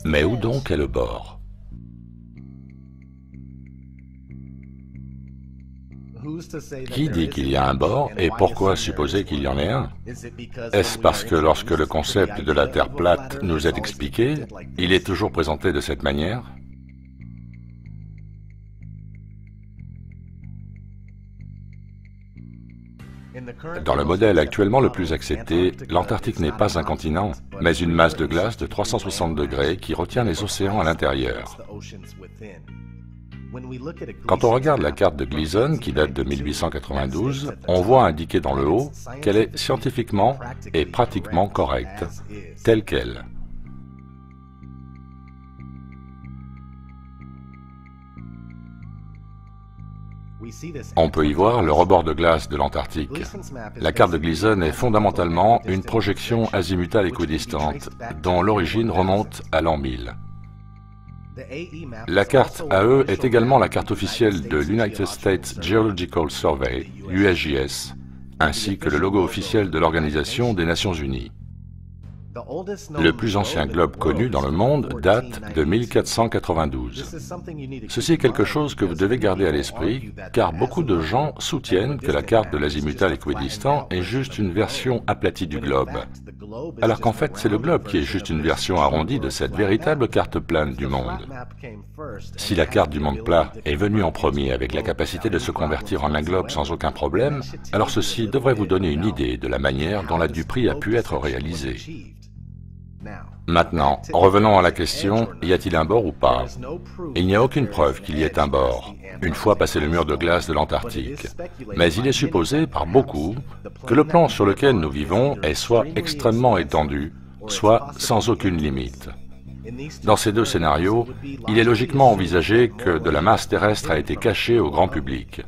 Mais où donc est le bord? Qui dit qu'il y a un bord et pourquoi supposer qu'il y en ait un? Est-ce parce que lorsque le concept de la Terre plate nous est expliqué, il est toujours présenté de cette manière? Dans le modèle actuellement le plus accepté, l'Antarctique n'est pas un continent, mais une masse de glace de 360 degrés qui retient les océans à l'intérieur. Quand on regarde la carte de Gleason, qui date de 1892, on voit indiqué dans le haut qu'elle est scientifiquement et pratiquement correcte, telle qu'elle. On peut y voir le rebord de glace de l'Antarctique. La carte de Gleason est fondamentalement une projection azimutale équidistante, dont l'origine remonte à l'an 1000. La carte AE est également la carte officielle de l'United States Geological Survey, USGS, ainsi que le logo officiel de l'Organisation des Nations Unies. Le plus ancien globe connu dans le monde date de 1492. Ceci est quelque chose que vous devez garder à l'esprit, car beaucoup de gens soutiennent que la carte de l'azimutal équidistant est juste une version aplatie du globe, alors qu'en fait c'est le globe qui est juste une version arrondie de cette véritable carte plane du monde. Si la carte du monde plat est venue en premier avec la capacité de se convertir en un globe sans aucun problème, alors ceci devrait vous donner une idée de la manière dont la Dupree a pu être réalisée. Maintenant, revenons à la question, y a-t-il un bord ou pas? Il n'y a aucune preuve qu'il y ait un bord, une fois passé le mur de glace de l'Antarctique. Mais il est supposé par beaucoup que le plan sur lequel nous vivons est soit extrêmement étendu, soit sans aucune limite. Dans ces deux scénarios, il est logiquement envisagé que de la masse terrestre a été cachée au grand public.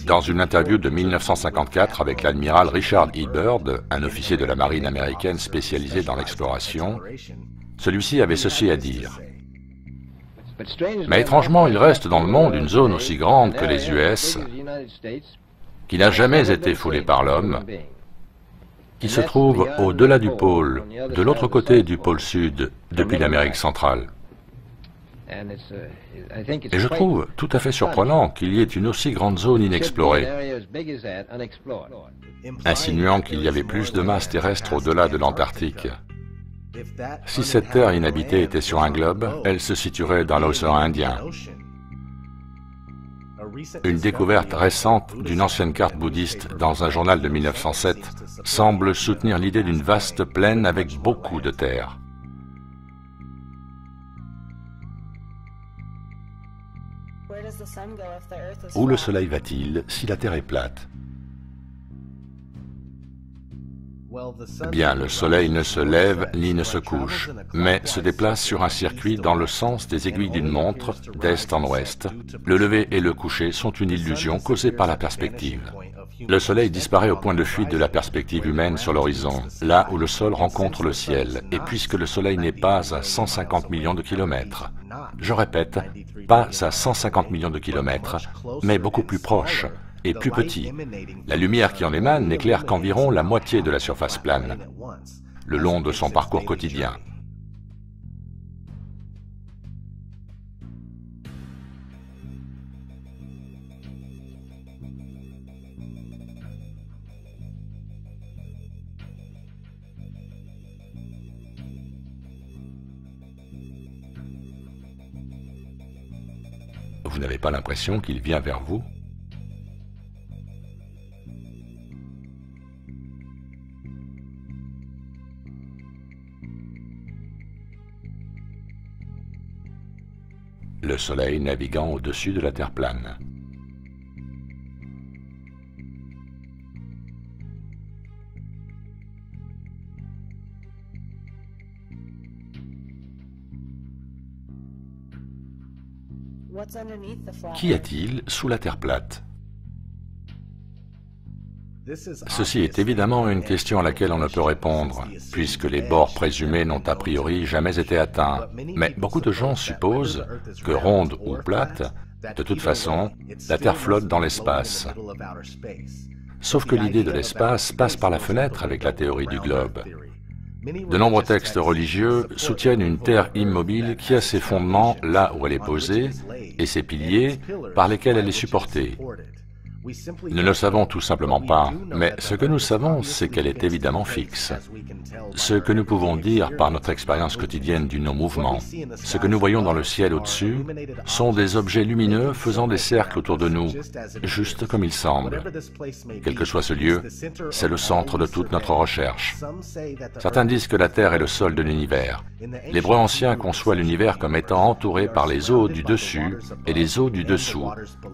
Dans une interview de 1954 avec l'amiral Richard E. Byrd, un officier de la marine américaine spécialisé dans l'exploration, celui-ci avait ceci à dire. Mais étrangement, il reste dans le monde une zone aussi grande que les US, qui n'a jamais été foulée par l'homme, qui se trouve au-delà du pôle, de l'autre côté du pôle sud, depuis l'Amérique centrale. Et je trouve tout à fait surprenant qu'il y ait une aussi grande zone inexplorée, insinuant qu'il y avait plus de masse terrestre au-delà de l'Antarctique. Si cette terre inhabitée était sur un globe, elle se situerait dans l'océan Indien. Une découverte récente d'une ancienne carte bouddhiste dans un journal de 1907 semble soutenir l'idée d'une vaste plaine avec beaucoup de terre. Où le Soleil va-t-il si la Terre est plate? Bien, le Soleil ne se lève ni ne se couche, mais se déplace sur un circuit dans le sens des aiguilles d'une montre, d'est en ouest. Le lever et le coucher sont une illusion causée par la perspective. Le Soleil disparaît au point de fuite de la perspective humaine sur l'horizon, là où le sol rencontre le ciel, et puisque le Soleil n'est pas à 150 millions de kilomètres. Je répète, pas à 150 millions de kilomètres, mais beaucoup plus proche et plus petit. La lumière qui en émane n'éclaire qu'environ la moitié de la surface plane, le long de son parcours quotidien. Vous n'avez pas l'impression qu'il vient vers vous? le Soleil naviguant au-dessus de la Terre plane. Qu'y a-t-il sous la Terre plate? Ceci est évidemment une question à laquelle on ne peut répondre, puisque les bords présumés n'ont a priori jamais été atteints. Mais beaucoup de gens supposent que ronde ou plate, de toute façon, la Terre flotte dans l'espace. Sauf que l'idée de l'espace passe par la fenêtre avec la théorie du globe. De nombreux textes religieux soutiennent une Terre immobile qui a ses fondements là où elle est posée et ses piliers par lesquels elle est supportée. Nous ne le savons tout simplement pas, mais ce que nous savons, c'est qu'elle est évidemment fixe. Ce que nous pouvons dire par notre expérience quotidienne du non-mouvement, ce que nous voyons dans le ciel au-dessus, sont des objets lumineux faisant des cercles autour de nous, juste comme il semble. Quel que soit ce lieu, c'est le centre de toute notre recherche. Certains disent que la Terre est le sol de l'univers. L'hébreu ancien conçoit l'univers comme étant entouré par les eaux du dessus et les eaux du dessous,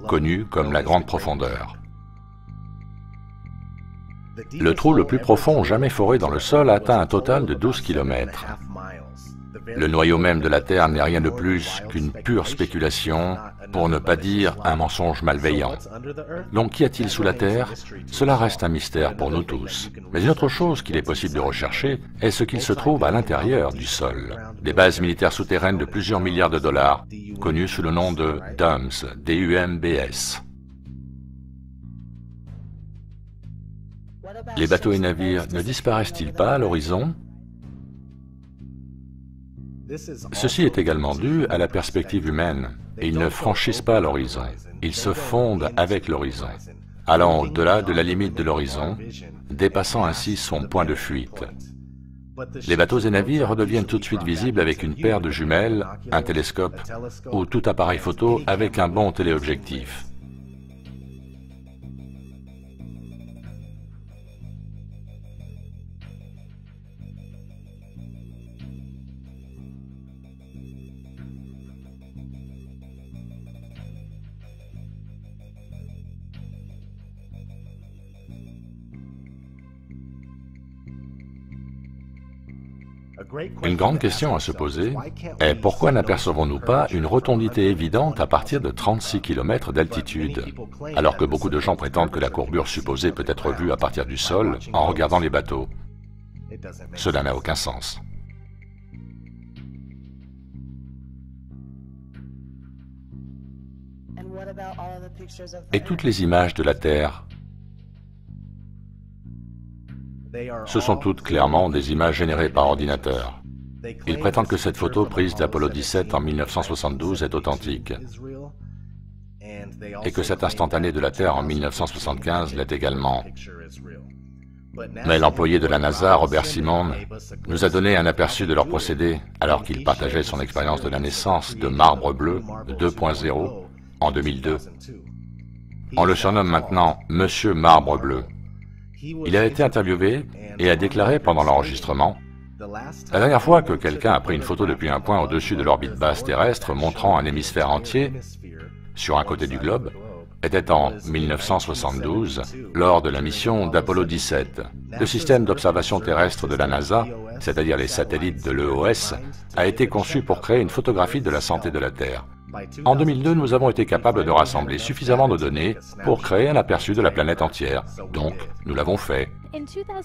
connues comme la grande profondeur. Le trou le plus profond jamais foré dans le sol a atteint un total de 12 km. Le noyau même de la Terre n'est rien de plus qu'une pure spéculation, pour ne pas dire un mensonge malveillant. Donc qu'y a-t-il sous la Terre? Cela reste un mystère pour nous tous. Mais une autre chose qu'il est possible de rechercher est ce qu'il se trouve à l'intérieur du sol. Des bases militaires souterraines de plusieurs milliards de dollars, connues sous le nom de DUMBS, D-U-M-B-S. Les bateaux et navires ne disparaissent-ils pas à l'horizon? Ceci est également dû à la perspective humaine, et ils ne franchissent pas l'horizon, ils se fondent avec l'horizon, allant au-delà de la limite de l'horizon, dépassant ainsi son point de fuite. Les bateaux et navires redeviennent tout de suite visibles avec une paire de jumelles, un télescope ou tout appareil photo avec un bon téléobjectif. Une grande question à se poser est pourquoi n'apercevons-nous pas une rotondité évidente à partir de 36 km d'altitude, alors que beaucoup de gens prétendent que la courbure supposée peut être vue à partir du sol en regardant les bateaux. Cela n'a aucun sens. Et toutes les images de la Terre? Ce sont toutes clairement des images générées par ordinateur. Ils prétendent que cette photo prise d'Apollo 17 en 1972 est authentique, et que cette instantanée de la Terre en 1975 l'est également. Mais l'employé de la NASA, Robert Simon, nous a donné un aperçu de leur procédé alors qu'il partageait son expérience de la naissance de Marbre Bleu 2.0 en 2002. On le surnomme maintenant Monsieur Marbre Bleu. Il a été interviewé et a déclaré pendant l'enregistrement: « La dernière fois que quelqu'un a pris une photo depuis un point au-dessus de l'orbite basse terrestre montrant un hémisphère entier sur un côté du globe était en 1972, lors de la mission d'Apollo 17. Le système d'observation terrestre de la NASA, c'est-à-dire les satellites de l'EOS, a été conçu pour créer une photographie de la santé de la Terre. En 2002, nous avons été capables de rassembler suffisamment de données pour créer un aperçu de la planète entière. Donc, nous l'avons fait.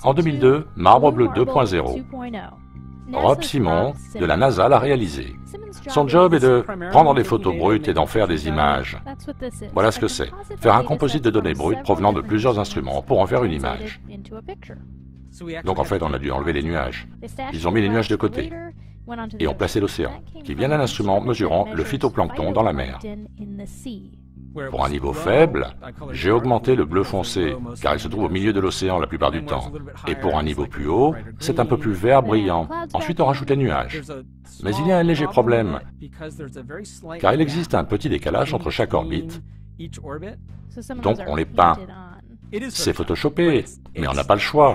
En 2002, Marbre Bleu 2.0. Rob Simon, de la NASA, l'a réalisé. Son job est de prendre des photos brutes et d'en faire des images. Voilà ce que c'est. Faire un composite de données brutes provenant de plusieurs instruments pour en faire une image. Donc en fait, on a dû enlever les nuages. Ils ont mis les nuages de côté et ont placé l'océan, qui vient d'un instrument mesurant le phytoplancton dans la mer. Pour un niveau faible, j'ai augmenté le bleu foncé, car il se trouve au milieu de l'océan la plupart du temps. Et pour un niveau plus haut, c'est un peu plus vert brillant. Ensuite, on rajoute les nuages. Mais il y a un léger problème, car il existe un petit décalage entre chaque orbite, donc on les peint. C'est photoshopé, mais on n'a pas le choix.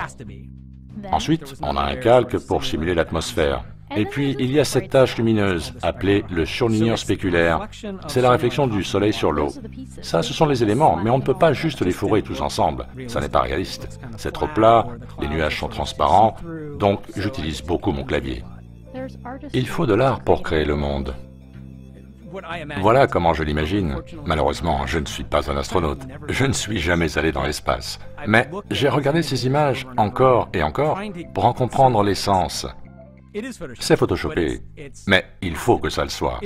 Ensuite, on a un calque pour simuler l'atmosphère. Et puis, il y a cette tache lumineuse, appelée le surligneur spéculaire. C'est la réflexion du soleil sur l'eau. Ça, ce sont les éléments, mais on ne peut pas juste les fourrer tous ensemble. Ça n'est pas réaliste. C'est trop plat, les nuages sont transparents, donc j'utilise beaucoup mon clavier. Il faut de l'art pour créer le monde. Voilà comment je l'imagine. Malheureusement, je ne suis pas un astronaute. Je ne suis jamais allé dans l'espace. Mais j'ai regardé ces images encore et encore pour en comprendre l'essence. C'est photoshopé, mais il faut que ça le soit.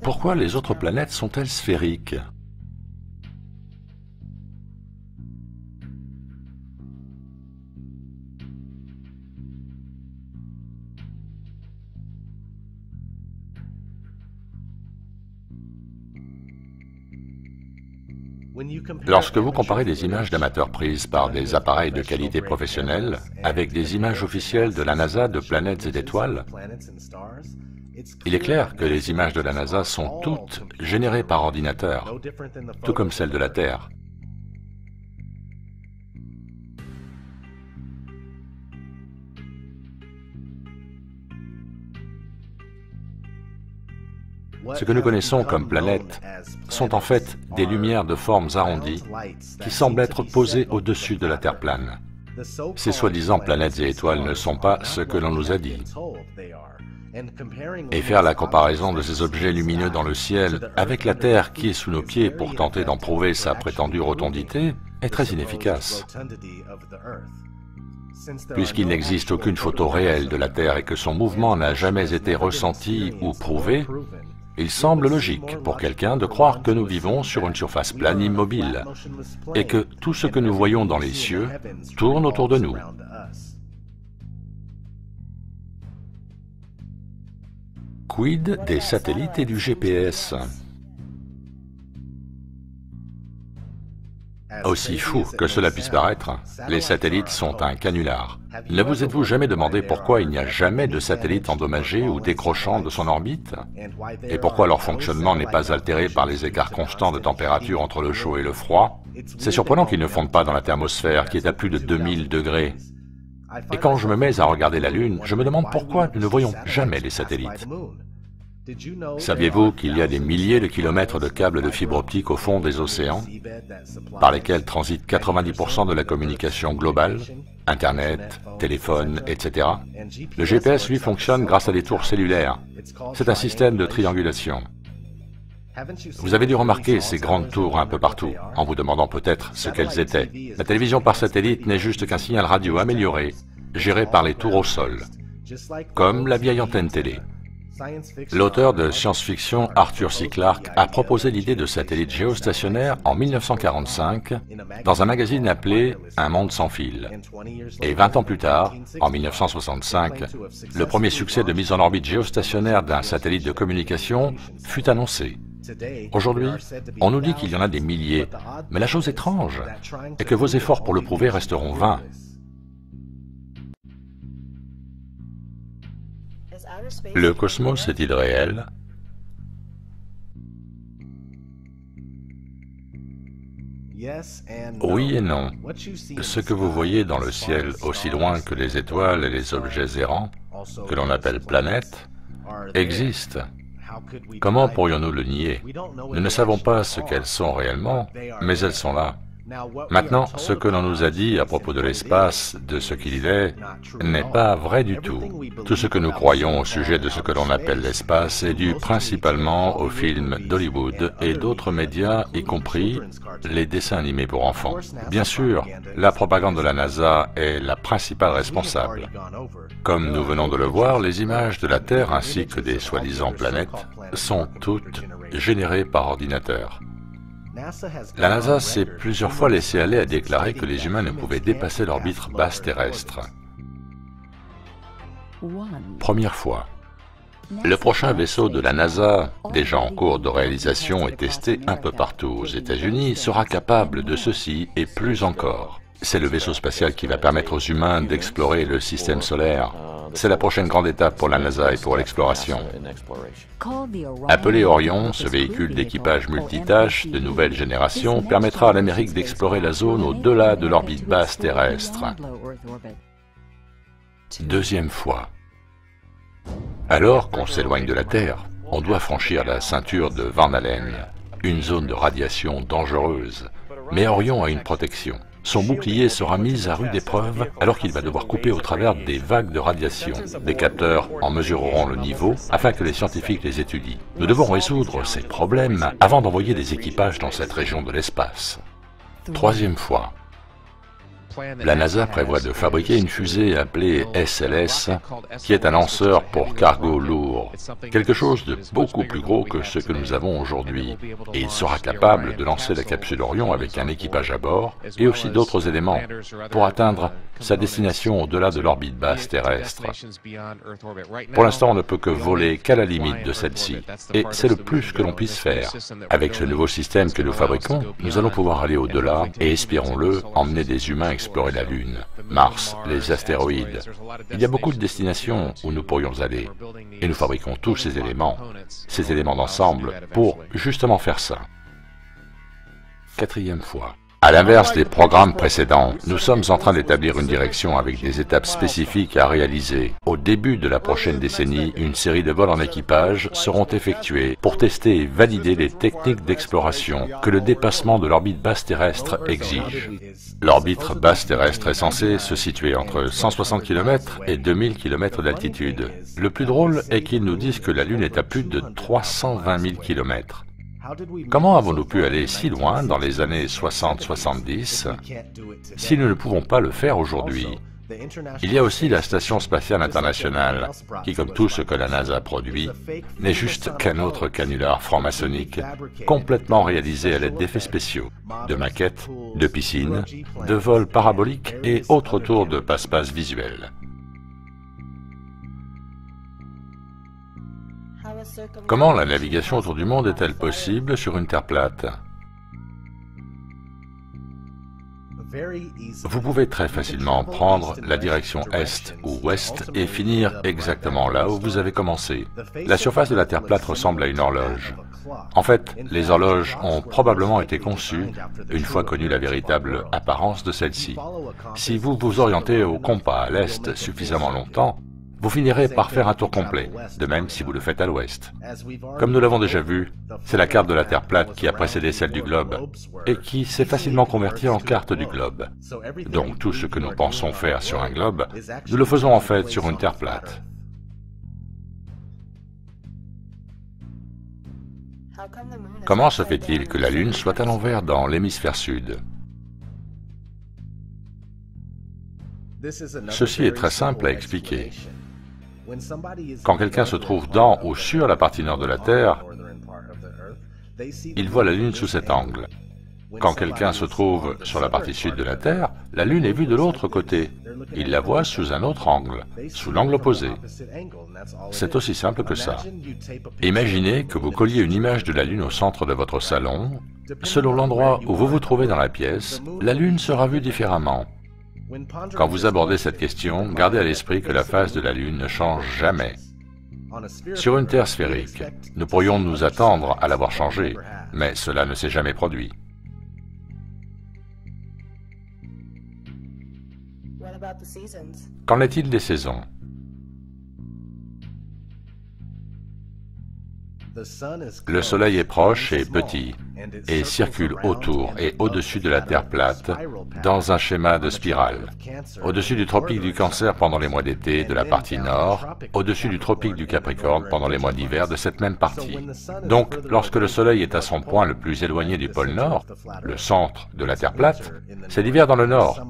Pourquoi les autres planètes sont-elles sphériques ? Lorsque vous comparez des images d'amateurs prises par des appareils de qualité professionnelle avec des images officielles de la NASA de planètes et d'étoiles, il est clair que les images de la NASA sont toutes générées par ordinateur, tout comme celles de la Terre. Ce que nous connaissons comme planètes sont en fait des lumières de formes arrondies qui semblent être posées au-dessus de la Terre plane. Ces soi-disant planètes et étoiles ne sont pas ce que l'on nous a dit. Et faire la comparaison de ces objets lumineux dans le ciel avec la Terre qui est sous nos pieds pour tenter d'en prouver sa prétendue rotondité est très inefficace. Puisqu'il n'existe aucune photo réelle de la Terre et que son mouvement n'a jamais été ressenti ou prouvé, il semble logique pour quelqu'un de croire que nous vivons sur une surface plane immobile et que tout ce que nous voyons dans les cieux tourne autour de nous. Quid des satellites et du GPS? Aussi fou que cela puisse paraître, les satellites sont un canular. Ne vous êtes-vous jamais demandé pourquoi il n'y a jamais de satellite endommagé ou décrochant de son orbite? Et pourquoi leur fonctionnement n'est pas altéré par les écarts constants de température entre le chaud et le froid? C'est surprenant qu'ils ne fondent pas dans la thermosphère qui est à plus de 2000 degrés. Et quand je me mets à regarder la Lune, je me demande pourquoi nous ne voyons jamais les satellites. Saviez-vous qu'il y a des milliers de kilomètres de câbles de fibre optique au fond des océans, par lesquels transite 90% de la communication globale, Internet, téléphone, etc. Le GPS, lui, fonctionne grâce à des tours cellulaires. C'est un système de triangulation. Vous avez dû remarquer ces grandes tours un peu partout, en vous demandant peut-être ce qu'elles étaient. La télévision par satellite n'est juste qu'un signal radio amélioré, géré par les tours au sol, comme la vieille antenne télé. L'auteur de science-fiction Arthur C. Clarke a proposé l'idée de satellite géostationnaire en 1945 dans un magazine appelé Un monde sans fil. Et 20 ans plus tard, en 1965, le premier succès de mise en orbite géostationnaire d'un satellite de communication fut annoncé. Aujourd'hui, on nous dit qu'il y en a des milliers, mais la chose étrange est que vos efforts pour le prouver resteront vains. Le cosmos est-il réel? Oui et non. Ce que vous voyez dans le ciel aussi loin que les étoiles et les objets errants, que l'on appelle planètes, existe. Comment pourrions-nous le nier? Nous ne savons pas ce qu'elles sont réellement, mais elles sont là. Maintenant, ce que l'on nous a dit à propos de l'espace, de ce qu'il est, n'est pas vrai du tout. Tout ce que nous croyons au sujet de ce que l'on appelle l'espace est dû principalement aux films d'Hollywood et d'autres médias, y compris les dessins animés pour enfants. Bien sûr, la propagande de la NASA est la principale responsable. Comme nous venons de le voir, les images de la Terre ainsi que des soi-disant planètes sont toutes générées par ordinateur. La NASA s'est plusieurs fois laissée aller à déclarer que les humains ne pouvaient dépasser l'orbite basse terrestre. Première fois. Le prochain vaisseau de la NASA, déjà en cours de réalisation et testé un peu partout aux États-Unis, sera capable de ceci et plus encore. C'est le vaisseau spatial qui va permettre aux humains d'explorer le système solaire. C'est la prochaine grande étape pour la NASA et pour l'exploration. Appelé Orion, ce véhicule d'équipage multitâche de nouvelle génération permettra à l'Amérique d'explorer la zone au-delà de l'orbite basse terrestre. Deuxième fois. Alors qu'on s'éloigne de la Terre, on doit franchir la ceinture de Van Allen, une zone de radiation dangereuse. Mais Orion a une protection. Son bouclier sera mis à rude épreuve alors qu'il va devoir couper au travers des vagues de radiation. Des capteurs en mesureront le niveau afin que les scientifiques les étudient. Nous devons résoudre ces problèmes avant d'envoyer des équipages dans cette région de l'espace. Troisième fois. La NASA prévoit de fabriquer une fusée appelée SLS, qui est un lanceur pour cargo lourd, quelque chose de beaucoup plus gros que ce que nous avons aujourd'hui, et il sera capable de lancer la capsule Orion avec un équipage à bord et aussi d'autres éléments pour atteindre sa destination au-delà de l'orbite basse terrestre. Pour l'instant, on ne peut que voler qu'à la limite de celle-ci, et c'est le plus que l'on puisse faire. Avec ce nouveau système que nous fabriquons, nous allons pouvoir aller au-delà et, espérons-le, emmener des humains explorer la Lune, Mars, les astéroïdes. Il y a beaucoup de destinations où nous pourrions aller, et nous fabriquons tous ces éléments d'ensemble, pour justement faire ça. Quatrième fois. À l'inverse des programmes précédents, nous sommes en train d'établir une direction avec des étapes spécifiques à réaliser. Au début de la prochaine décennie, une série de vols en équipage seront effectués pour tester et valider les techniques d'exploration que le dépassement de l'orbite basse terrestre exige. L'orbite basse terrestre est censée se situer entre 160 km et 2000 km d'altitude. Le plus drôle est qu'ils nous disent que la Lune est à plus de 320 000 km. Comment avons-nous pu aller si loin dans les années 60-70 si nous ne pouvons pas le faire aujourd'hui? Il y a aussi la Station spatiale internationale, qui, comme tout ce que la NASA produit, n'est juste qu'un autre canular franc-maçonnique, complètement réalisé à l'aide d'effets spéciaux, de maquettes, de piscines, de vols paraboliques et autres tours de passe-passe visuels. Comment la navigation autour du monde est-elle possible sur une Terre plate? Vous pouvez très facilement prendre la direction est ou ouest et finir exactement là où vous avez commencé. La surface de la Terre plate ressemble à une horloge. En fait, les horloges ont probablement été conçues une fois connue la véritable apparence de celle-ci. Si vous vous orientez au compas à l'est suffisamment longtemps, vous finirez par faire un tour complet, de même si vous le faites à l'ouest. Comme nous l'avons déjà vu, c'est la carte de la Terre plate qui a précédé celle du globe, et qui s'est facilement convertie en carte du globe. Donc tout ce que nous pensons faire sur un globe, nous le faisons en fait sur une Terre plate. Comment se fait-il que la Lune soit à l'envers dans l'hémisphère sud? Ceci est très simple à expliquer. Quand quelqu'un se trouve dans ou sur la partie nord de la Terre, il voit la Lune sous cet angle. Quand quelqu'un se trouve sur la partie sud de la Terre, la Lune est vue de l'autre côté. Il la voit sous un autre angle, sous l'angle opposé. C'est aussi simple que ça. Imaginez que vous colliez une image de la Lune au centre de votre salon. Selon l'endroit où vous vous trouvez dans la pièce, la Lune sera vue différemment. Quand vous abordez cette question, gardez à l'esprit que la phase de la Lune ne change jamais. Sur une Terre sphérique, nous pourrions nous attendre à la voir changer, mais cela ne s'est jamais produit. Qu'en est-il des saisons? Le Soleil est proche et petit, et circule autour et au-dessus de la Terre plate dans un schéma de spirale. Au-dessus du tropique du Cancer pendant les mois d'été de la partie nord, au-dessus du tropique du Capricorne pendant les mois d'hiver de cette même partie. Donc, lorsque le Soleil est à son point le plus éloigné du pôle Nord, le centre de la Terre plate, c'est l'hiver dans le nord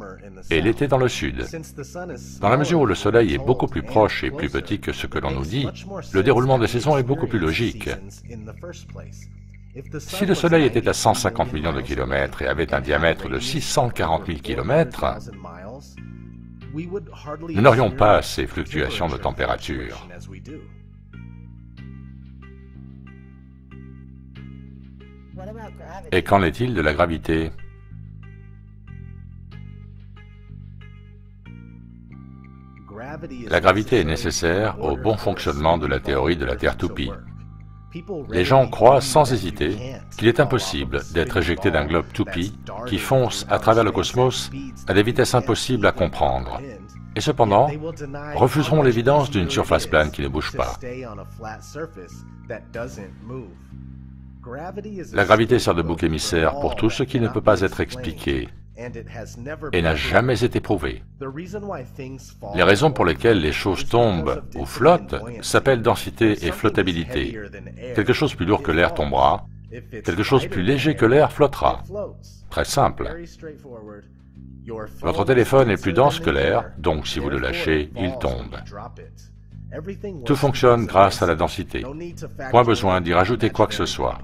et l'été dans le sud. Dans la mesure où le Soleil est beaucoup plus proche et plus petit que ce que l'on nous dit, le déroulement des saisons est beaucoup plus logique. Si le Soleil était à 150 millions de kilomètres et avait un diamètre de 640 000 kilomètres, nous n'aurions pas ces fluctuations de température. Et qu'en est-il de la gravité? La gravité est nécessaire au bon fonctionnement de la théorie de la Terre toupie. Les gens croient sans hésiter qu'il est impossible d'être éjecté d'un globe toupie qui fonce à travers le cosmos à des vitesses impossibles à comprendre, et cependant refuseront l'évidence d'une surface plane qui ne bouge pas. La gravité sert de bouc émissaire pour tout ce qui ne peut pas être expliqué et n'a jamais été prouvé. Les raisons pour lesquelles les choses tombent ou flottent s'appellent densité et flottabilité. Quelque chose plus lourd que l'air tombera, quelque chose plus léger que l'air flottera. Très simple. Votre téléphone est plus dense que l'air, donc si vous le lâchez, il tombe. Tout fonctionne grâce à la densité. Point besoin d'y rajouter quoi que ce soit.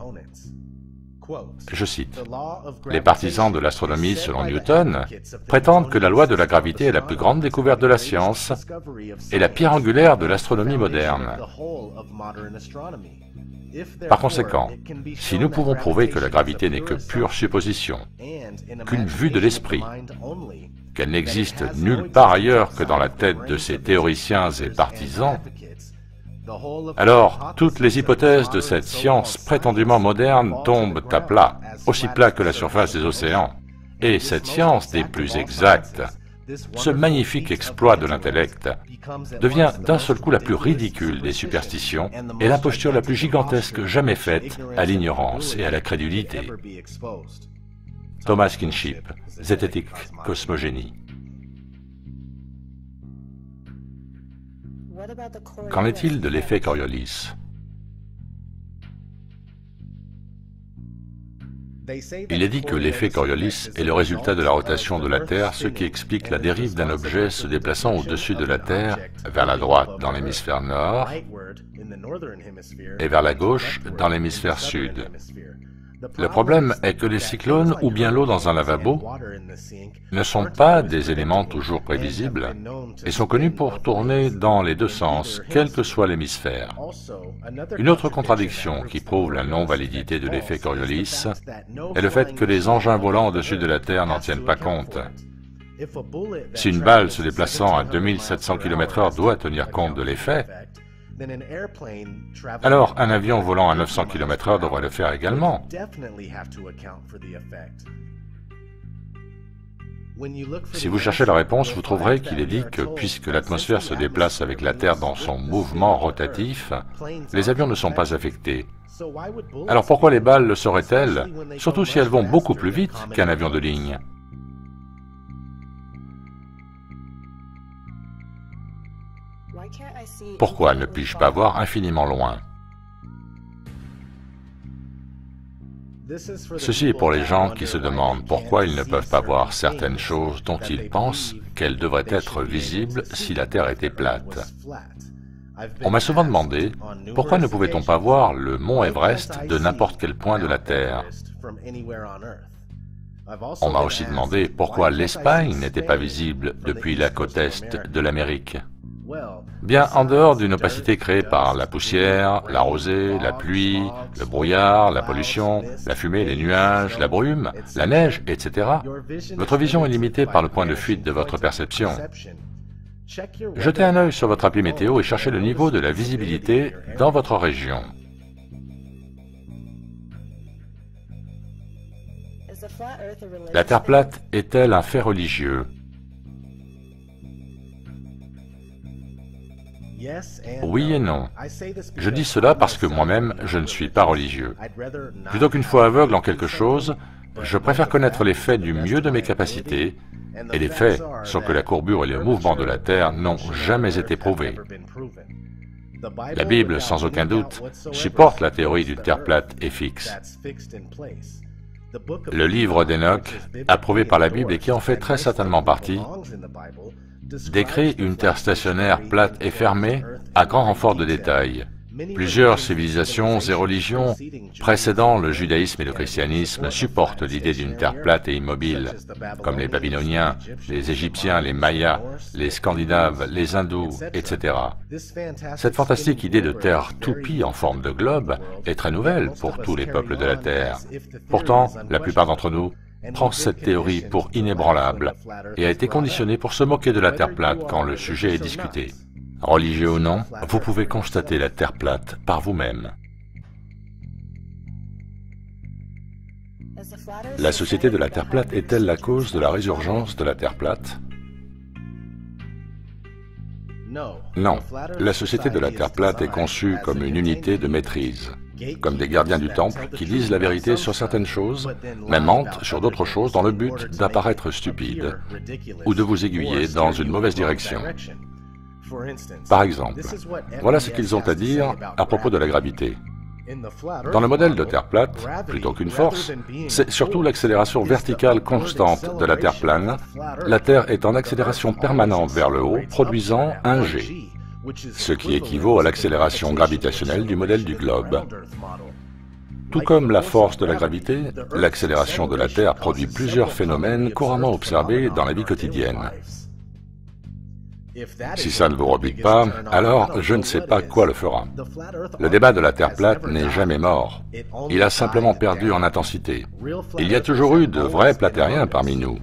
Je cite, « Les partisans de l'astronomie selon Newton prétendent que la loi de la gravité est la plus grande découverte de la science et la pierre angulaire de l'astronomie moderne. Par conséquent, si nous pouvons prouver que la gravité n'est que pure supposition, qu'une vue de l'esprit, qu'elle n'existe nulle part ailleurs que dans la tête de ces théoriciens et partisans, alors toutes les hypothèses de cette science prétendument moderne tombent à plat, aussi plat que la surface des océans. Et cette science des plus exactes, ce magnifique exploit de l'intellect, devient d'un seul coup la plus ridicule des superstitions et l'imposture la plus gigantesque jamais faite à l'ignorance et à la crédulité. » Thomas Kinship, Zététique, Cosmogénie. Qu'en est-il de l'effet Coriolis? Il est dit que l'effet Coriolis est le résultat de la rotation de la Terre, ce qui explique la dérive d'un objet se déplaçant au-dessus de la Terre, vers la droite dans l'hémisphère nord et vers la gauche dans l'hémisphère sud. Le problème est que les cyclones ou bien l'eau dans un lavabo ne sont pas des éléments toujours prévisibles et sont connus pour tourner dans les deux sens, quel que soit l'hémisphère. Une autre contradiction qui prouve la non-validité de l'effet Coriolis est le fait que les engins volants au-dessus de la Terre n'en tiennent pas compte. Si une balle se déplaçant à 2700 km/h doit tenir compte de l'effet, alors un avion volant à 900 km/h devrait le faire également. Si vous cherchez la réponse, vous trouverez qu'il est dit que puisque l'atmosphère se déplace avec la Terre dans son mouvement rotatif, les avions ne sont pas affectés. Alors pourquoi les balles le seraient-elles, surtout si elles vont beaucoup plus vite qu'un avion de ligne? Pourquoi ne puis-je pas voir infiniment loin? Ceci est pour les gens qui se demandent pourquoi ils ne peuvent pas voir certaines choses dont ils pensent qu'elles devraient être visibles si la Terre était plate. On m'a souvent demandé pourquoi ne pouvait-on pas voir le mont Everest de n'importe quel point de la Terre. On m'a aussi demandé pourquoi l'Espagne n'était pas visible depuis la côte est de l'Amérique. Bien, en dehors d'une opacité créée par la poussière, la rosée, la pluie, le brouillard, la pollution, la fumée, les nuages, la brume, la neige, etc., votre vision est limitée par le point de fuite de votre perception. Jetez un œil sur votre appli météo et cherchez le niveau de la visibilité dans votre région. La Terre plate est-elle un fait religieux? Oui et non. Je dis cela parce que moi-même, je ne suis pas religieux. Plutôt qu'une foi aveugle en quelque chose, je préfère connaître les faits du mieux de mes capacités, et les faits sont que la courbure et le mouvement de la Terre n'ont jamais été prouvés. La Bible, sans aucun doute, supporte la théorie d'une Terre plate et fixe. Le livre d'Enoch, approuvé par la Bible et qui en fait très certainement partie, décrit une Terre stationnaire plate et fermée à grand renfort de détails. Plusieurs civilisations et religions précédant le judaïsme et le christianisme supportent l'idée d'une Terre plate et immobile, comme les Babyloniens, les Égyptiens, les Mayas, les Scandinaves, les Hindous, etc. Cette fantastique idée de Terre toupie en forme de globe est très nouvelle pour tous les peuples de la Terre. Pourtant, la plupart d'entre nous prend cette théorie pour inébranlable et a été conditionné pour se moquer de la Terre plate quand le sujet est discuté. Religieux ou non, vous pouvez constater la Terre plate par vous-même. La Société de la Terre plate est-elle la cause de la résurgence de la Terre plate? Non, la Société de la Terre plate est conçue comme une unité de maîtrise, comme des gardiens du temple qui disent la vérité sur certaines choses, mais mentent sur d'autres choses dans le but d'apparaître stupide ou de vous aiguiller dans une mauvaise direction. Par exemple, voilà ce qu'ils ont à dire à propos de la gravité. Dans le modèle de Terre plate, plutôt qu'une force, c'est surtout l'accélération verticale constante de la Terre plane. La Terre est en accélération permanente vers le haut, produisant un G, ce qui équivaut à l'accélération gravitationnelle du modèle du globe. Tout comme la force de la gravité, l'accélération de la Terre produit plusieurs phénomènes couramment observés dans la vie quotidienne. Si ça ne vous rebute pas, alors je ne sais pas quoi le fera. Le débat de la Terre plate n'est jamais mort. Il a simplement perdu en intensité. Il y a toujours eu de vrais platériens parmi nous.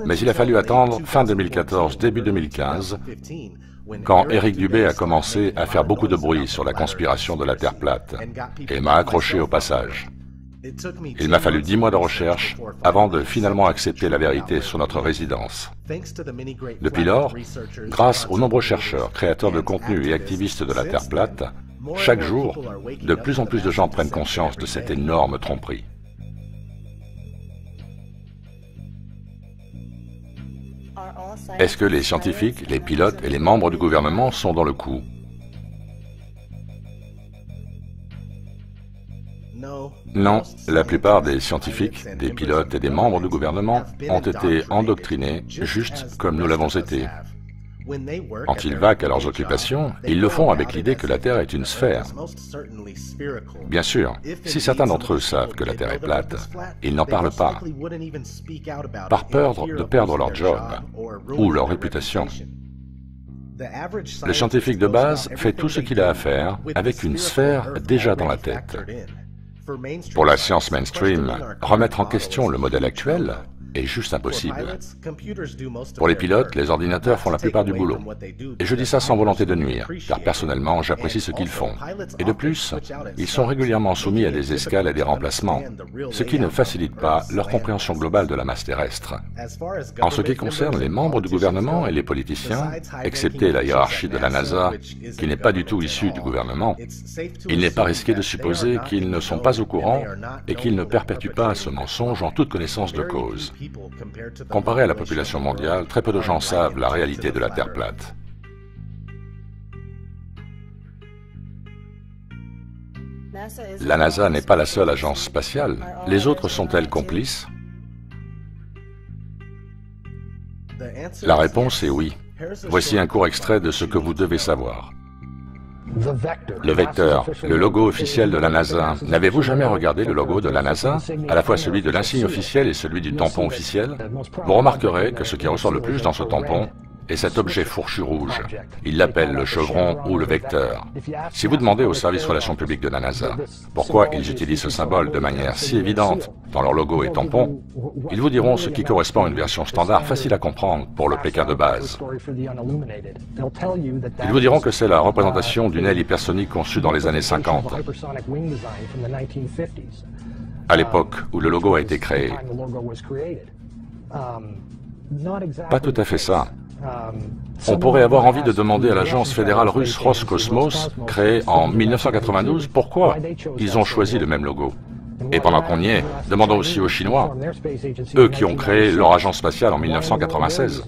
Mais il a fallu attendre fin 2014, début 2015, quand Eric Dubé a commencé à faire beaucoup de bruit sur la conspiration de la Terre plate et m'a accroché au passage. Il m'a fallu 10 mois de recherche avant de finalement accepter la vérité sur notre résidence. Depuis lors, grâce aux nombreux chercheurs, créateurs de contenu et activistes de la Terre plate, chaque jour, de plus en plus de gens prennent conscience de cette énorme tromperie. Est-ce que les scientifiques, les pilotes et les membres du gouvernement sont dans le coup? Non, la plupart des scientifiques, des pilotes et des membres du gouvernement ont été endoctrinés, juste comme nous l'avons été. Quand ils vaquent à leurs occupations, ils le font avec l'idée que la Terre est une sphère. Bien sûr, si certains d'entre eux savent que la Terre est plate, ils n'en parlent pas, par peur de perdre leur job ou leur réputation. Le scientifique de base fait tout ce qu'il a à faire avec une sphère déjà dans la tête. Pour la science mainstream, remettre en question le modèle actuel est juste impossible. Pour les pilotes, les ordinateurs font la plupart du boulot. Et je dis ça sans volonté de nuire, car personnellement, j'apprécie ce qu'ils font. Et de plus, ils sont régulièrement soumis à des escales et des remplacements, ce qui ne facilite pas leur compréhension globale de la masse terrestre. En ce qui concerne les membres du gouvernement et les politiciens, excepté la hiérarchie de la NASA, qui n'est pas du tout issue du gouvernement, il n'est pas risqué de supposer qu'ils ne sont pas au courant et qu'ils ne perpétuent pas ce mensonge en toute connaissance de cause. Comparé à la population mondiale, très peu de gens savent la réalité de la Terre plate. La NASA n'est pas la seule agence spatiale. Les autres sont-elles complices? La réponse est oui. Voici un court extrait de ce que vous devez savoir. Le vecteur, le logo officiel de la NASA. N'avez-vous jamais regardé le logo de la NASA, à la fois celui de l'insigne officiel et celui du tampon officiel? Vous remarquerez que ce qui ressort le plus dans ce tampon est cet objet fourchu rouge. Ils l'appellent le chevron ou le vecteur. Si vous demandez au service relations publiques de la NASA pourquoi ils utilisent ce symbole de manière si évidente dans leur logo et tampon, ils vous diront ce qui correspond à une version standard facile à comprendre pour le Pékin de base. Ils vous diront que c'est la représentation d'une aile hypersonique conçue dans les années 50, à l'époque où le logo a été créé. Pas tout à fait ça. On pourrait avoir envie de demander à l'agence fédérale russe Roscosmos, créée en 1992, pourquoi ils ont choisi le même logo. Et pendant qu'on y est, demandons aussi aux Chinois, eux qui ont créé leur agence spatiale en 1996.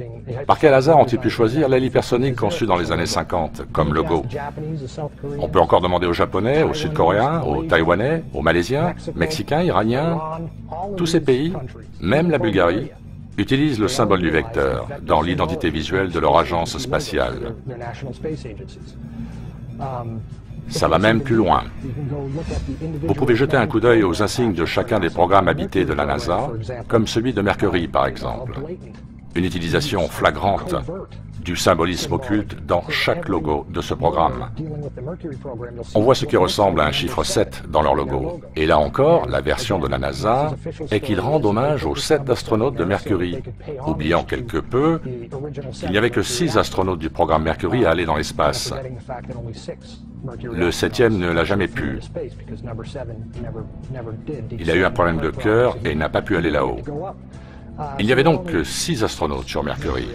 Par quel hasard ont-ils pu choisir l'aile hypersonique conçue dans les années 50 comme logo? On peut encore demander aux Japonais, aux Sud-Coréens, aux Taïwanais, aux Malaisiens, Mexicains, Iraniens. Tous ces pays, même la Bulgarie, utilisent le symbole du vecteur dans l'identité visuelle de leur agence spatiale. Ça va même plus loin. Vous pouvez jeter un coup d'œil aux insignes de chacun des programmes habités de la NASA, comme celui de Mercury par exemple. Une utilisation flagrante du symbolisme occulte dans chaque logo de ce programme. On voit ce qui ressemble à un chiffre 7 dans leur logo. Et là encore, la version de la NASA est qu'ils rendent hommage aux 7 astronautes de Mercury, oubliant quelque peu qu'il n'y avait que 6 astronautes du programme Mercury à aller dans l'espace. Le 7e ne l'a jamais pu. Il a eu un problème de cœur et n'a pas pu aller là-haut. Il n'y avait donc que 6 astronautes sur Mercury.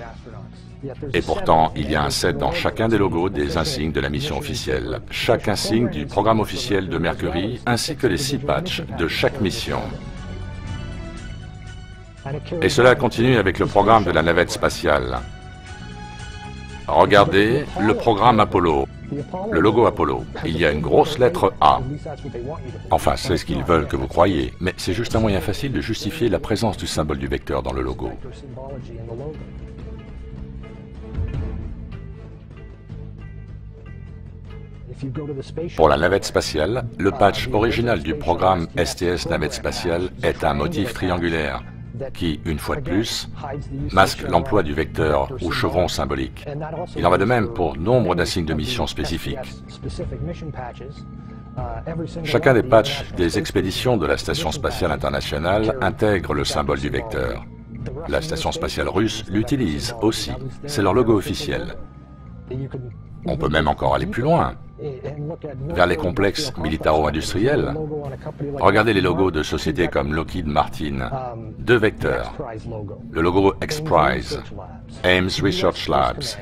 Et pourtant, il y a un 7 dans chacun des logos des insignes de la mission officielle. Chaque insigne du programme officiel de Mercury, ainsi que les 6 patchs de chaque mission. Et cela continue avec le programme de la navette spatiale. Regardez le programme Apollo, le logo Apollo. Il y a une grosse lettre A. Enfin, c'est ce qu'ils veulent que vous croyiez, mais c'est juste un moyen facile de justifier la présence du symbole du vecteur dans le logo. Pour la navette spatiale, le patch original du programme STS Navette Spatiale est un motif triangulaire qui, une fois de plus, masque l'emploi du vecteur ou chevron symbolique. Il en va de même pour nombre d'insignes de mission spécifiques. Chacun des patchs des expéditions de la Station spatiale internationale intègre le symbole du vecteur. La Station spatiale russe l'utilise aussi, c'est leur logo officiel. On peut même encore aller plus loin, vers les complexes militaro-industriels. Regardez les logos de sociétés comme Lockheed Martin. 2 vecteurs. Le logo X-Prize, Ames Research Labs,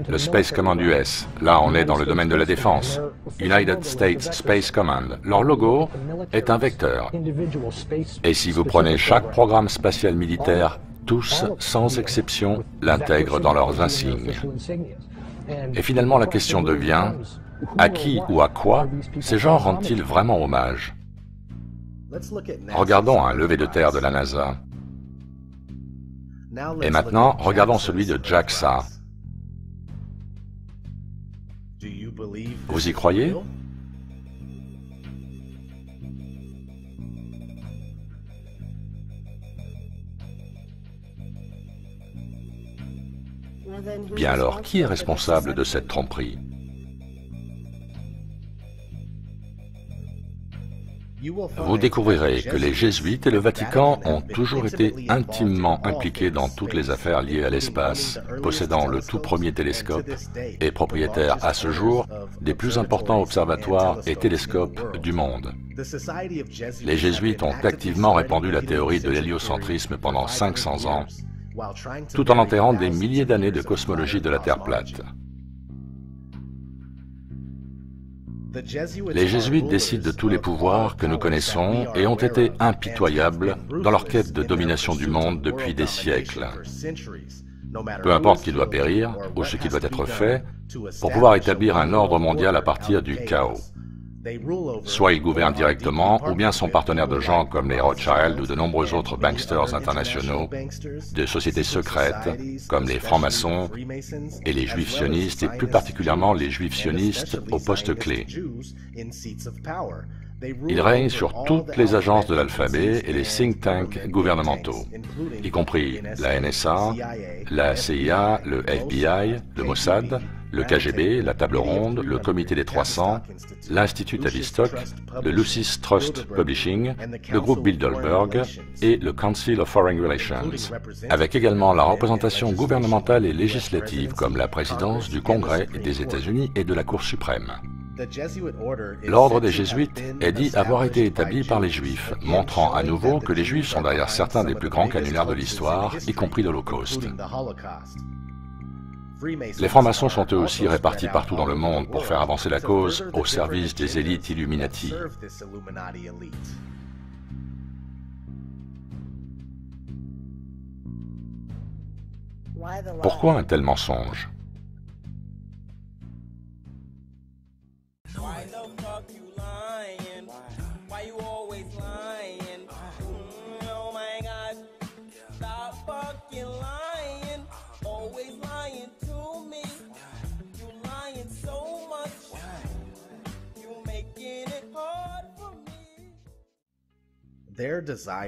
le Space Command US. Là, on est dans le domaine de la défense. United States Space Command. Leur logo est un vecteur. Et si vous prenez chaque programme spatial militaire, tous, sans exception, l'intègrent dans leurs insignes. Et finalement, la question devient, à qui ou à quoi ces gens rendent-ils vraiment hommage? Regardons un lever de terre de la NASA. Et maintenant, regardons celui de JAXA. Vous y croyez? Bien alors, qui est responsable de cette tromperie? Vous découvrirez que les Jésuites et le Vatican ont toujours été intimement impliqués dans toutes les affaires liées à l'espace, possédant le tout premier télescope et propriétaires à ce jour des plus importants observatoires et télescopes du monde. Les Jésuites ont activement répandu la théorie de l'héliocentrisme pendant 500 ans, tout en enterrant des milliers d'années de cosmologie de la Terre plate. Les Jésuites décident de tous les pouvoirs que nous connaissons et ont été impitoyables dans leur quête de domination du monde depuis des siècles. Peu importe qui doit périr ou ce qui doit être fait pour pouvoir établir un ordre mondial à partir du chaos. Soit ils gouvernent directement, ou bien sont partenaires de gens comme les Rothschild ou de nombreux autres banksters internationaux, de sociétés secrètes comme les francs-maçons et les juifs sionistes, et plus particulièrement les juifs sionistes aux postes clés. Ils règnent sur toutes les agences de l'alphabet et les think tanks gouvernementaux, y compris la NSA, la CIA, le FBI, le Mossad, le KGB, la Table Ronde, le Comité des 300, l'Institut Tavistock, le Lucis Trust Publishing, le groupe Bilderberg et le Council of Foreign Relations, avec également la représentation gouvernementale et législative comme la présidence du Congrès des États-Unis et de la Cour suprême. L'ordre des Jésuites est dit avoir été établi par les Juifs, montrant à nouveau que les Juifs sont derrière certains des plus grands canulars de l'histoire, y compris l'Holocauste. Les francs-maçons sont eux aussi répartis partout dans le monde pour faire avancer la cause au service des élites Illuminati. Pourquoi un tel mensonge?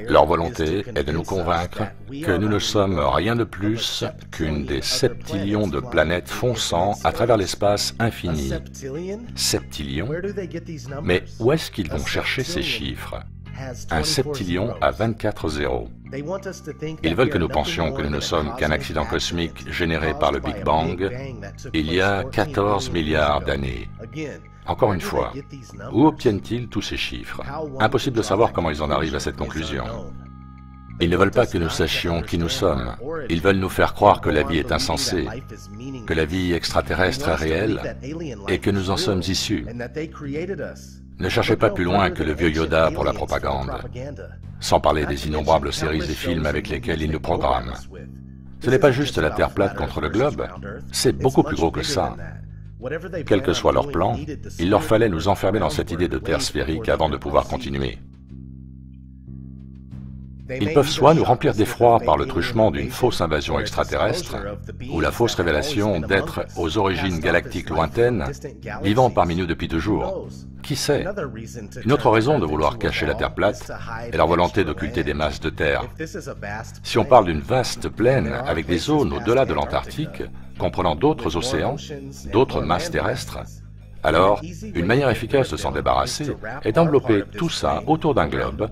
Leur volonté est de nous convaincre que nous ne sommes rien de plus qu'une des septillions de planètes fonçant à travers l'espace infini. Septillions? Mais où est-ce qu'ils vont chercher ces chiffres? Un septillion a 24 zéros. Ils veulent que nous pensions que nous ne sommes qu'un accident cosmique généré par le Big Bang il y a 14 milliards d'années. Encore une fois, où obtiennent-ils tous ces chiffres? Impossible de savoir comment ils en arrivent à cette conclusion. Ils ne veulent pas que nous sachions qui nous sommes. Ils veulent nous faire croire que la vie est insensée, que la vie extraterrestre est réelle et que nous en sommes issus. Ne cherchez pas plus loin que le vieux Yoda pour la propagande, sans parler des innombrables séries et films avec lesquels ils nous programment. Ce n'est pas juste la Terre plate contre le globe, c'est beaucoup plus gros que ça. Quel que soit leur plan, il leur fallait nous enfermer dans cette idée de Terre sphérique avant de pouvoir continuer. Ils peuvent soit nous remplir d'effroi par le truchement d'une fausse invasion extraterrestre, ou la fausse révélation d'êtres aux origines galactiques lointaines, vivant parmi nous depuis toujours. Qui sait? Une autre raison de vouloir cacher la Terre plate est leur volonté d'occulter des masses de terre. Si on parle d'une vaste plaine avec des zones au-delà de l'Antarctique, comprenant d'autres océans, d'autres masses terrestres, alors une manière efficace de s'en débarrasser est d'envelopper tout ça autour d'un globe,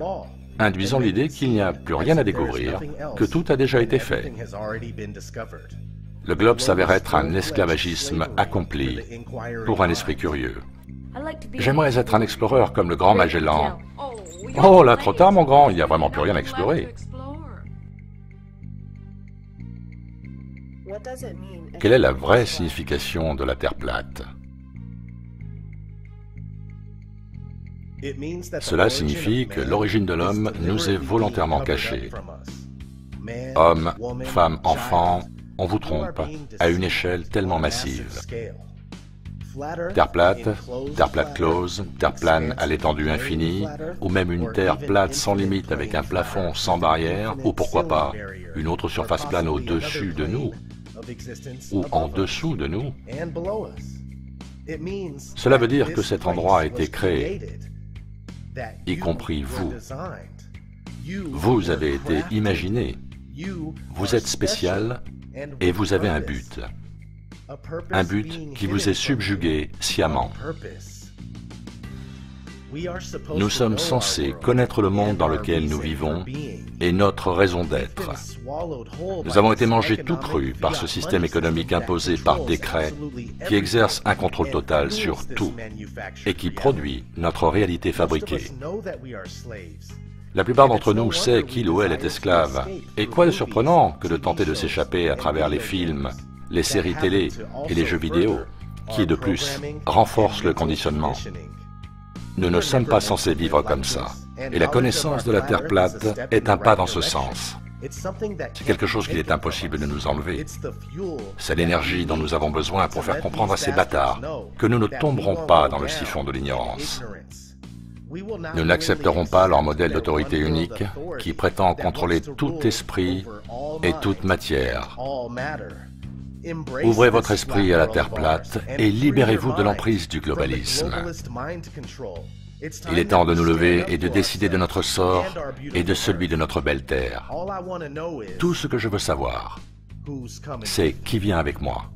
induisant l'idée qu'il n'y a plus rien à découvrir, que tout a déjà été fait. Le globe s'avère être un esclavagisme accompli pour un esprit curieux. J'aimerais être un explorateur comme le grand Magellan. Oh là, trop tard mon grand, il n'y a vraiment plus rien à explorer. Quelle est la vraie signification de la Terre plate? Cela signifie que l'origine de l'homme nous est volontairement cachée. Hommes, femmes, enfants, on vous trompe à une échelle tellement massive. Terre plate close, terre plane à l'étendue infinie, ou même une terre plate sans limite avec un plafond sans barrière, ou pourquoi pas une autre surface plane au-dessus de nous, ou en dessous de nous. Cela veut dire que cet endroit a été créé, y compris vous. Vous avez été imaginé, vous êtes spécial et vous avez un but. Un but qui vous est subjugué sciemment. Nous sommes censés connaître le monde dans lequel nous vivons et notre raison d'être. Nous avons été mangés tout crus par ce système économique imposé par décret qui exerce un contrôle total sur tout et qui produit notre réalité fabriquée. La plupart d'entre nous sait qu'il ou elle est esclave. Et quoi de surprenant que de tenter de s'échapper à travers les films, les séries télé et les jeux vidéo, qui de plus renforcent le conditionnement. Nous ne sommes pas censés vivre comme ça. Et la connaissance de la Terre plate est un pas dans ce sens. C'est quelque chose qu'il est impossible de nous enlever. C'est l'énergie dont nous avons besoin pour faire comprendre à ces bâtards que nous ne tomberons pas dans le siphon de l'ignorance. Nous n'accepterons pas leur modèle d'autorité unique qui prétend contrôler tout esprit et toute matière. Ouvrez votre esprit à la Terre plate et libérez-vous de l'emprise du globalisme. Il est temps de nous lever et de décider de notre sort et de celui de notre belle Terre. Tout ce que je veux savoir, c'est qui vient avec moi.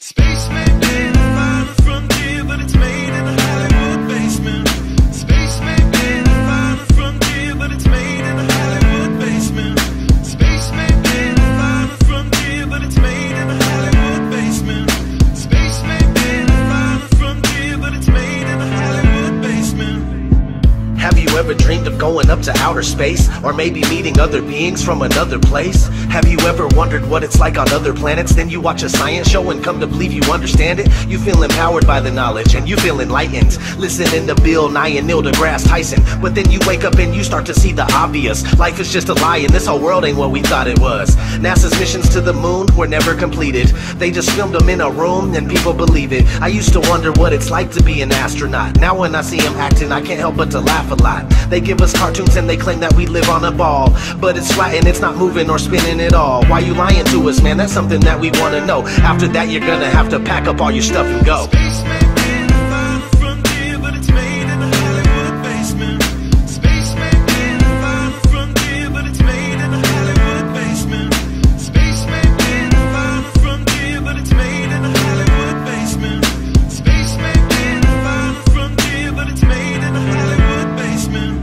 Space may be the final frontier, but it's made in a Hollywood basement. Space may be the final frontier, but it's made in a Hollywood basement. Space may be the final frontier, but it's made in a Hollywood basement. Space may be the final frontier, but it's made in a Hollywood basement. Have you ever dreamed of going up to outer space? Or maybe meeting other beings from another place? Have you ever wondered what it's like on other planets? Then you watch a science show and come to believe you understand it. You feel empowered by the knowledge and you feel enlightened, listening to Bill Nye and Neil deGrasse Tyson. But then you wake up and you start to see the obvious. Life is just a lie and this whole world ain't what we thought it was. NASA's missions to the moon were never completed. They just filmed them in a room and people believe it. I used to wonder what it's like to be an astronaut. Now when I see them acting, I can't help but to laugh a lot. They give us cartoons and they claim that we live on a ball, but it's flat and it's not moving or spinning at all. Why you lying to us, man? That's something that we want to know. After that you're gonna have to pack up all your stuff and go. Space may be the final frontier, but it's made in a Hollywood basement. Space may be the final frontier, but it's made in a Hollywood basement. Space may be the final frontier, but it's made in a Hollywood basement. Space may be the final frontier, but it's made in a Hollywood basement.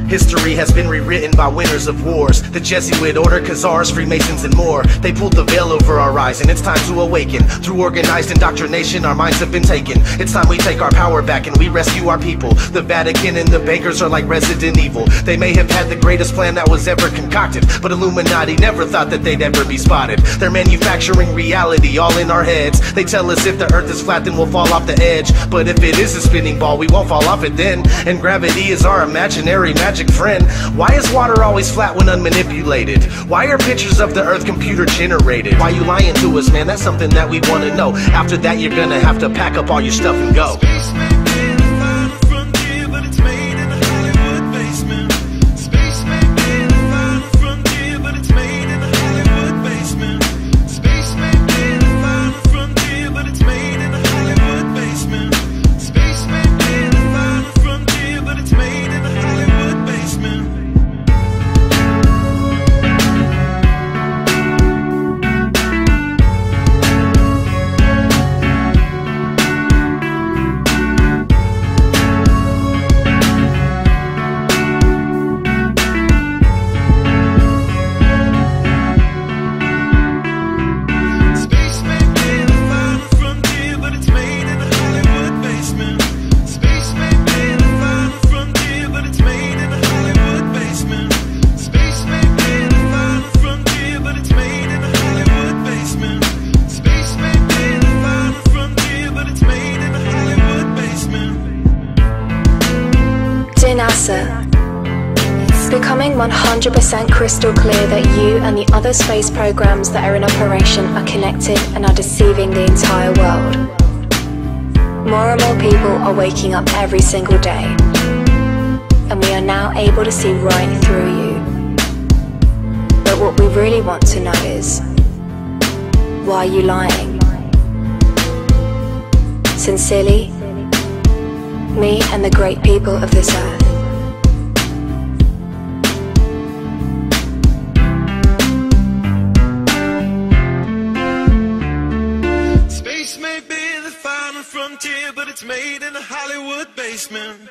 History has been rewritten by winners of wars, the Jesuit order, Khazars, Freemasons and more. They pulled the veil over our eyes and it's time to awaken. Through organized indoctrination our minds have been taken. It's time we take our power back and we rescue our people. The Vatican and the bankers are like Resident Evil. They may have had the greatest plan that was ever concocted, but Illuminati never thought that they'd ever be spotted. They're manufacturing reality all in our heads. They tell us if the earth is flat then we'll fall off the edge, but if it is a spinning ball we won't fall off it then. And gravity is our imaginary magic friend. Why is water always flat when unmanipulated? Why are pictures of the earth computer generated? Why you lying to us, man? That's something that we want to know. After that you're gonna have to pack up all your stuff and go. Space may be the final frontier, but it's made in a Hollywood basement. Space may be the final frontier, but it's made in a Hollywood basement. Space may be the final frontier, but it's made in a Hollywood basement. Space may be the final frontier, but it's made in a Hollywood basement. Space may be the final frontier, but it's made in a Hollywood basement. Space may be the final frontier, but it's made in a Hollywood basement. Space may be the final frontier, but it's made in a Hollywood basement. Space may be the final frontier, but it's made in a Hollywood basement. Dear NASA, it's becoming 100% crystal clear that you and the other space programs that are in operation are connected and are deceiving the entire world. More and more people are waking up every single day, and we are now able to see right through you. But what we really want to know is, why are you lying? Sincerely, me and the great people of this earth. Space may be the final frontier, but it's made in a Hollywood basement.